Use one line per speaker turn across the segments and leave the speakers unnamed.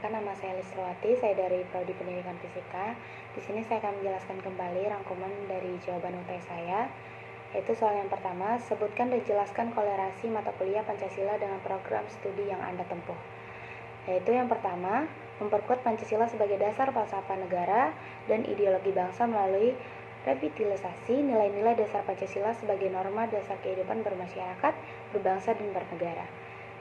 Perkenalkan, nama saya Lisrwati, saya dari Prodi Pendidikan Fisika. Di sini saya akan menjelaskan kembali rangkuman dari jawaban UTS saya, yaitu soal yang pertama, sebutkan dan jelaskan kolerasi mata kuliah Pancasila dengan program studi yang Anda tempuh. Yaitu yang pertama, memperkuat Pancasila sebagai dasar falsafah negara dan ideologi bangsa melalui revitalisasi nilai-nilai dasar Pancasila sebagai norma dasar kehidupan bermasyarakat, berbangsa, dan bernegara.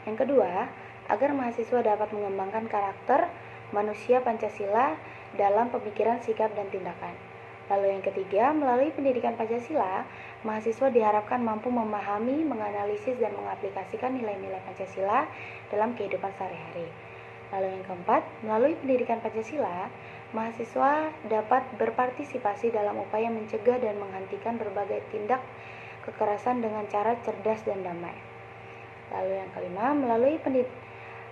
Yang kedua, agar mahasiswa dapat mengembangkan karakter manusia Pancasila dalam pemikiran, sikap, dan tindakan. Lalu yang ketiga, melalui pendidikan Pancasila, mahasiswa diharapkan mampu memahami, menganalisis, dan mengaplikasikan nilai-nilai Pancasila dalam kehidupan sehari-hari. Lalu yang keempat, melalui pendidikan Pancasila, mahasiswa dapat berpartisipasi dalam upaya mencegah dan menghentikan berbagai tindak kekerasan dengan cara cerdas dan damai. Lalu yang kelima, melalui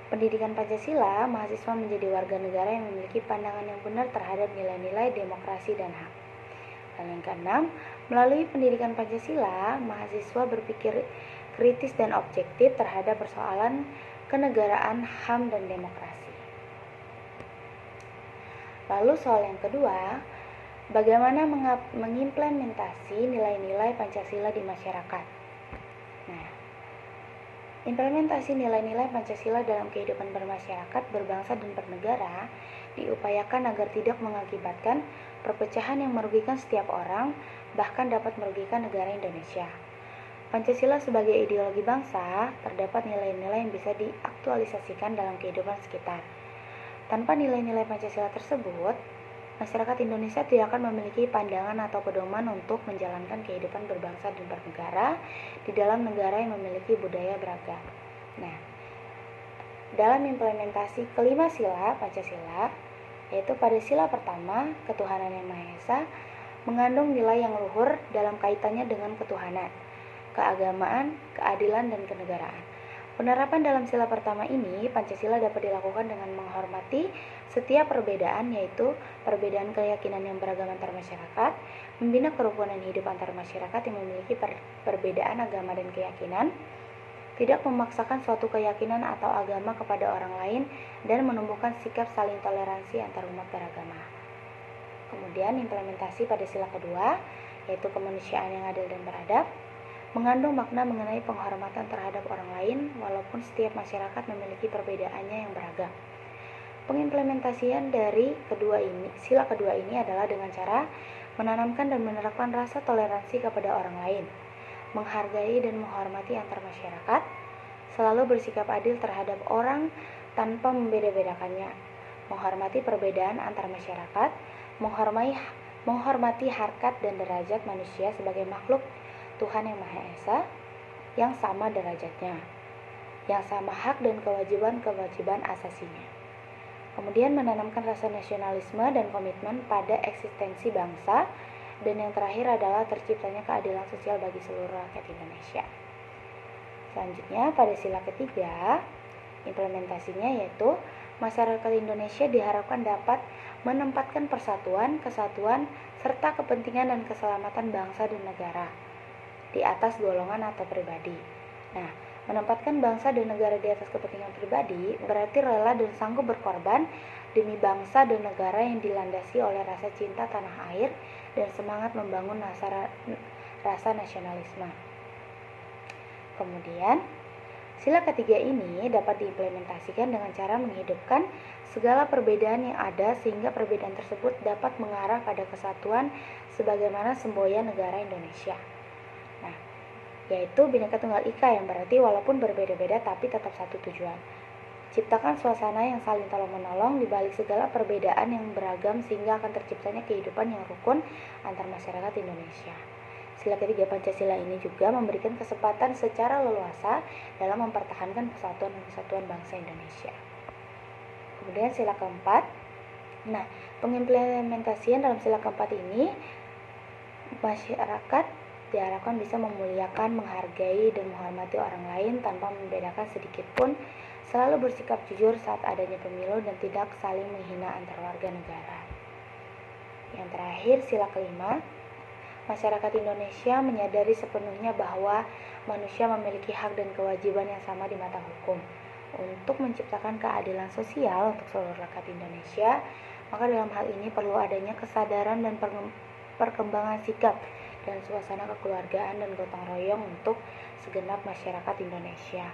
pendidikan Pancasila, mahasiswa menjadi warga negara yang memiliki pandangan yang benar terhadap nilai-nilai demokrasi dan HAM. Lalu yang keenam, melalui pendidikan Pancasila, mahasiswa berpikir kritis dan objektif terhadap persoalan kenegaraan, HAM, dan demokrasi. Lalu soal yang kedua, bagaimana mengimplementasi nilai-nilai Pancasila di masyarakat? Nah, implementasi nilai-nilai Pancasila dalam kehidupan bermasyarakat, berbangsa, dan bernegara diupayakan agar tidak mengakibatkan perpecahan yang merugikan setiap orang, bahkan dapat merugikan negara Indonesia. Pancasila sebagai ideologi bangsa, terdapat nilai-nilai yang bisa diaktualisasikan dalam kehidupan sekitar. Tanpa nilai-nilai Pancasila tersebut, masyarakat Indonesia tidak akan memiliki pandangan atau pedoman untuk menjalankan kehidupan berbangsa dan bernegara di dalam negara yang memiliki budaya beragam. Nah, dalam implementasi kelima sila Pancasila, yaitu pada sila pertama, ketuhanan yang Maha Esa, mengandung nilai yang luhur dalam kaitannya dengan ketuhanan, keagamaan, keadilan, dan kenegaraan. Penerapan dalam sila pertama ini, Pancasila dapat dilakukan dengan menghormati setiap perbedaan, yaitu perbedaan keyakinan yang beragam antar masyarakat, membina kerukunan hidup antar masyarakat yang memiliki perbedaan agama dan keyakinan, tidak memaksakan suatu keyakinan atau agama kepada orang lain, dan menumbuhkan sikap saling toleransi antar umat beragama. Kemudian implementasi pada sila kedua, yaitu kemanusiaan yang adil dan beradab, mengandung makna mengenai penghormatan terhadap orang lain walaupun setiap masyarakat memiliki perbedaannya yang beragam. Pengimplementasian dari sila kedua ini adalah dengan cara menanamkan dan menerapkan rasa toleransi kepada orang lain, menghargai dan menghormati antar masyarakat, selalu bersikap adil terhadap orang tanpa membeda-bedakannya, menghormati perbedaan antar masyarakat, menghormati harkat dan derajat manusia sebagai makhluk Tuhan yang Maha Esa yang sama derajatnya, yang sama hak dan kewajiban asasinya. Kemudian menanamkan rasa nasionalisme dan komitmen pada eksistensi bangsa, dan yang terakhir adalah terciptanya keadilan sosial bagi seluruh rakyat Indonesia. Selanjutnya pada sila ketiga, implementasinya yaitu masyarakat Indonesia diharapkan dapat menempatkan persatuan, kesatuan, serta kepentingan dan keselamatan bangsa dan negara di atas golongan atau pribadi. Nah, menempatkan bangsa dan negara di atas kepentingan pribadi berarti rela dan sanggup berkorban demi bangsa dan negara yang dilandasi oleh rasa cinta tanah air dan semangat membangun rasa nasionalisme. Kemudian, sila ketiga ini dapat diimplementasikan dengan cara menghidupkan segala perbedaan yang ada sehingga perbedaan tersebut dapat mengarah pada kesatuan sebagaimana semboyan negara Indonesia. Nah, yaitu Bhinneka Tunggal Ika, yang berarti walaupun berbeda-beda tapi tetap satu tujuan. Ciptakan suasana yang saling tolong-menolong di balik segala perbedaan yang beragam sehingga akan terciptanya kehidupan yang rukun antar masyarakat Indonesia. Sila ketiga Pancasila ini juga memberikan kesempatan secara leluasa dalam mempertahankan persatuan dan kesatuan bangsa Indonesia. Kemudian sila keempat. Nah, pengimplementasian dalam sila keempat ini, masyarakat diharapkan bisa memuliakan, menghargai, dan menghormati orang lain tanpa membedakan sedikit pun, selalu bersikap jujur saat adanya pemilu, dan tidak saling menghina antar warga negara. Yang terakhir, sila kelima, masyarakat Indonesia menyadari sepenuhnya bahwa manusia memiliki hak dan kewajiban yang sama di mata hukum. untuk menciptakan keadilan sosial untuk seluruh rakyat Indonesia, maka dalam hal ini perlu adanya kesadaran dan perkembangan sikap dan suasana kekeluargaan dan gotong royong untuk segenap masyarakat Indonesia.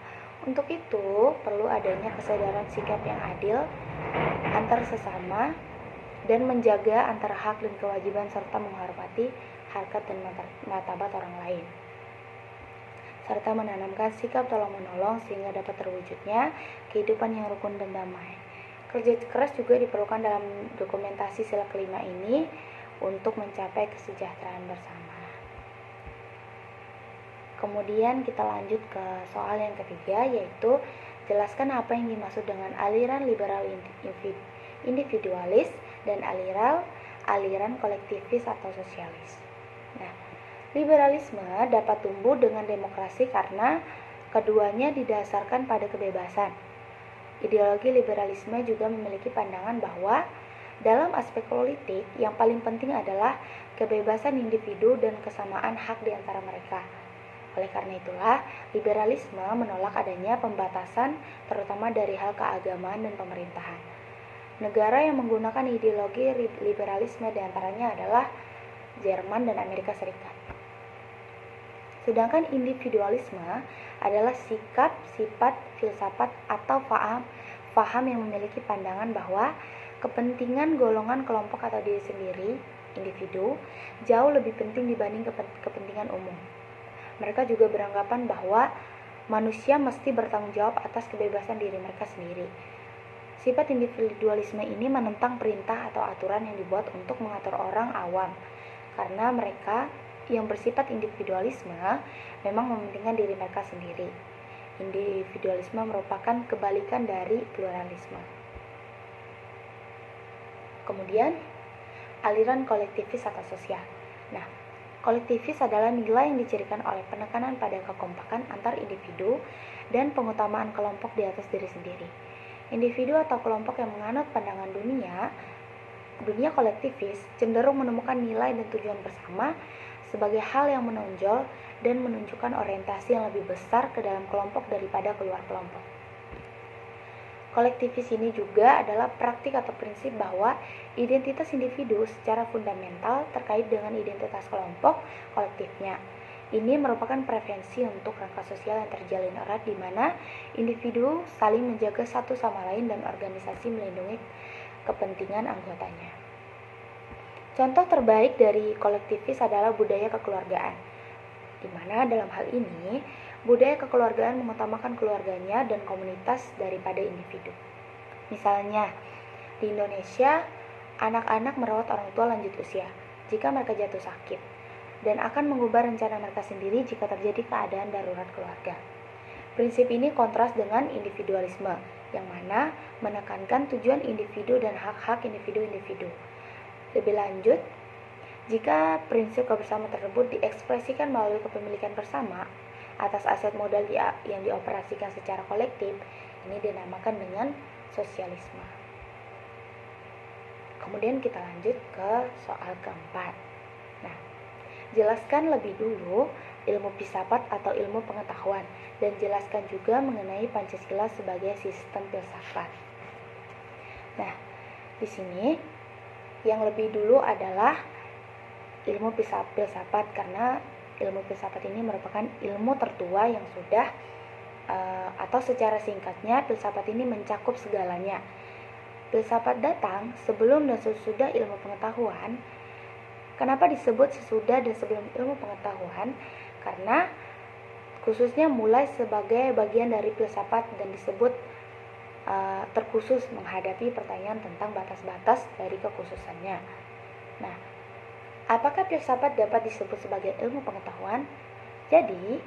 Untuk itu, perlu adanya kesadaran sikap yang adil antar sesama dan menjaga antara hak dan kewajiban serta menghormati harkat dan martabat orang lain, serta menanamkan sikap tolong-menolong sehingga dapat terwujudnya kehidupan yang rukun dan damai. Kerja keras juga diperlukan dalam dokumentasi sila kelima ini untuk mencapai kesejahteraan bersama. Kemudian kita lanjut ke soal yang ketiga, yaitu jelaskan apa yang dimaksud dengan aliran liberal individualis dan aliran kolektivis atau sosialis. Nah, liberalisme dapat tumbuh dengan demokrasi karena keduanya didasarkan pada kebebasan. Ideologi liberalisme juga memiliki pandangan bahwa dalam aspek politik yang paling penting adalah kebebasan individu dan kesamaan hak di antara mereka. Oleh karena itulah, liberalisme menolak adanya pembatasan terutama dari hal keagamaan dan pemerintahan. Negara yang menggunakan ideologi liberalisme diantaranya adalah Jerman dan Amerika Serikat. Sedangkan individualisme adalah sikap, sifat, filsafat, atau faham yang memiliki pandangan bahwa kepentingan golongan, kelompok, atau diri sendiri, individu, jauh lebih penting dibanding kepentingan umum. Mereka juga beranggapan bahwa manusia mesti bertanggung jawab atas kebebasan diri mereka sendiri. Sifat individualisme ini menentang perintah atau aturan yang dibuat untuk mengatur orang awam, karena mereka yang bersifat individualisme memang mementingkan diri mereka sendiri. Individualisme merupakan kebalikan dari pluralisme. Kemudian, aliran kolektivis atau sosial. Nah, kolektivis adalah nilai yang dicirikan oleh penekanan pada kekompakan antar individu dan pengutamaan kelompok di atas diri sendiri. Individu atau kelompok yang menganut pandangan dunia kolektivis cenderung menemukan nilai dan tujuan bersama sebagai hal yang menonjol dan menunjukkan orientasi yang lebih besar ke dalam kelompok daripada keluar kelompok. Kolektivis ini juga adalah praktik atau prinsip bahwa identitas individu secara fundamental terkait dengan identitas kelompok kolektifnya. Ini merupakan preferensi untuk rangka sosial yang terjalin erat di mana individu saling menjaga satu sama lain dan organisasi melindungi kepentingan anggotanya. Contoh terbaik dari kolektivis adalah budaya kekeluargaan, di mana dalam hal ini budaya kekeluargaan mengutamakan keluarganya dan komunitas daripada individu. Misalnya, di Indonesia, anak-anak merawat orang tua lanjut usia jika mereka jatuh sakit, dan akan mengubah rencana mereka sendiri jika terjadi keadaan darurat keluarga. Prinsip ini kontras dengan individualisme, yang mana menekankan tujuan individu dan hak-hak individu-individu. Lebih lanjut, jika prinsip kebersamaan tersebut diekspresikan melalui kepemilikan bersama atas aset modal yang dioperasikan secara kolektif, ini dinamakan dengan sosialisme. Kemudian kita lanjut ke soal keempat. Nah, jelaskan lebih dulu ilmu filsafat atau ilmu pengetahuan dan jelaskan juga mengenai Pancasila sebagai sistem filsafat. Nah, di sini yang lebih dulu adalah ilmu filsafat karena ilmu filsafat ini merupakan ilmu tertua yang sudah atau secara singkatnya filsafat ini mencakup segalanya. Filsafat datang sebelum dan sesudah ilmu pengetahuan. Kenapa disebut sesudah dan sebelum ilmu pengetahuan? Karena khususnya mulai sebagai bagian dari filsafat dan disebut terkhusus menghadapi pertanyaan tentang batas-batas dari kekhususannya. Nah, apakah filsafat dapat disebut sebagai ilmu pengetahuan? Jadi,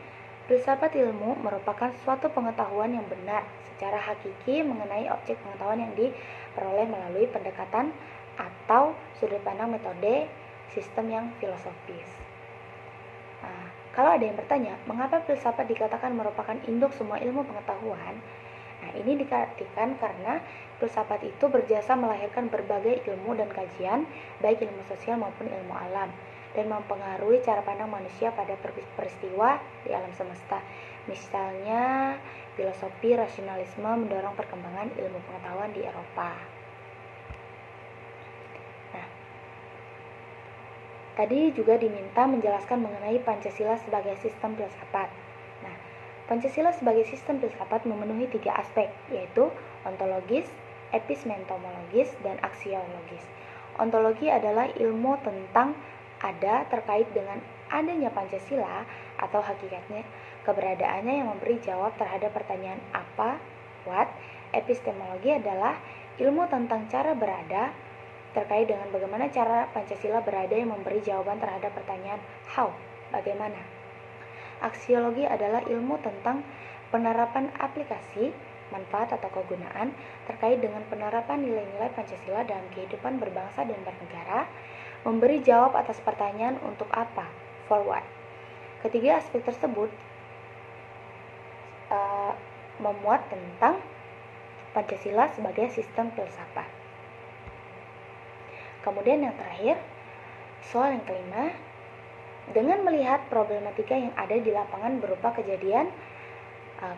filsafat ilmu merupakan suatu pengetahuan yang benar secara hakiki mengenai objek pengetahuan yang diperoleh melalui pendekatan atau sudut pandang metode sistem yang filosofis. Nah, kalau ada yang bertanya, mengapa filsafat dikatakan merupakan induk semua ilmu pengetahuan? Nah, ini dikatakan karena filsafat itu berjasa melahirkan berbagai ilmu dan kajian, baik ilmu sosial maupun ilmu alam, dan mempengaruhi cara pandang manusia pada peristiwa di alam semesta. Misalnya, filosofi rasionalisme mendorong perkembangan ilmu pengetahuan di Eropa. Nah, tadi juga diminta menjelaskan mengenai Pancasila sebagai sistem filsafat. Nah, Pancasila sebagai sistem filsafat memenuhi 3 aspek, yaitu ontologis, epistemologis, dan aksiologis. Ontologi adalah ilmu tentang ada terkait dengan adanya Pancasila atau hakikatnya, keberadaannya yang memberi jawab terhadap pertanyaan apa, what. Epistemologi adalah ilmu tentang cara berada terkait dengan bagaimana cara Pancasila berada yang memberi jawaban terhadap pertanyaan how, bagaimana. Aksiologi adalah ilmu tentang penerapan aplikasi, manfaat atau kegunaan terkait dengan penerapan nilai-nilai Pancasila dalam kehidupan berbangsa dan bernegara, memberi jawab atas pertanyaan untuk apa, for what. Ketiga aspek tersebut memuat tentang Pancasila sebagai sistem filsafat. Kemudian yang terakhir, soal yang kelima, dengan melihat problematika yang ada di lapangan berupa kejadian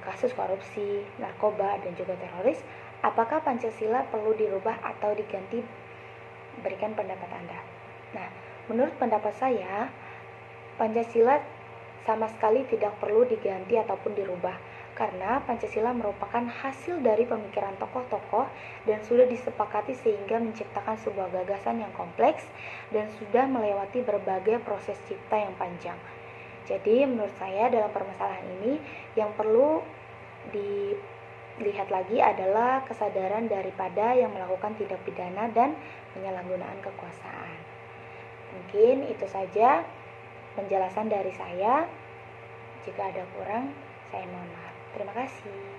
kasus korupsi, narkoba, dan juga teroris, apakah Pancasila perlu dirubah atau diganti? Berikan pendapat Anda. Nah, menurut pendapat saya, Pancasila sama sekali tidak perlu diganti ataupun dirubah, karena Pancasila merupakan hasil dari pemikiran tokoh-tokoh dan sudah disepakati sehingga menciptakan sebuah gagasan yang kompleks dan sudah melewati berbagai proses cipta yang panjang. Jadi menurut saya dalam permasalahan ini yang perlu dilihat lagi adalah kesadaran daripada yang melakukan tindak pidana dan penyalahgunaan kekuasaan. Mungkin itu saja penjelasan dari saya. Jika ada kurang, saya mohon maaf. Terima kasih.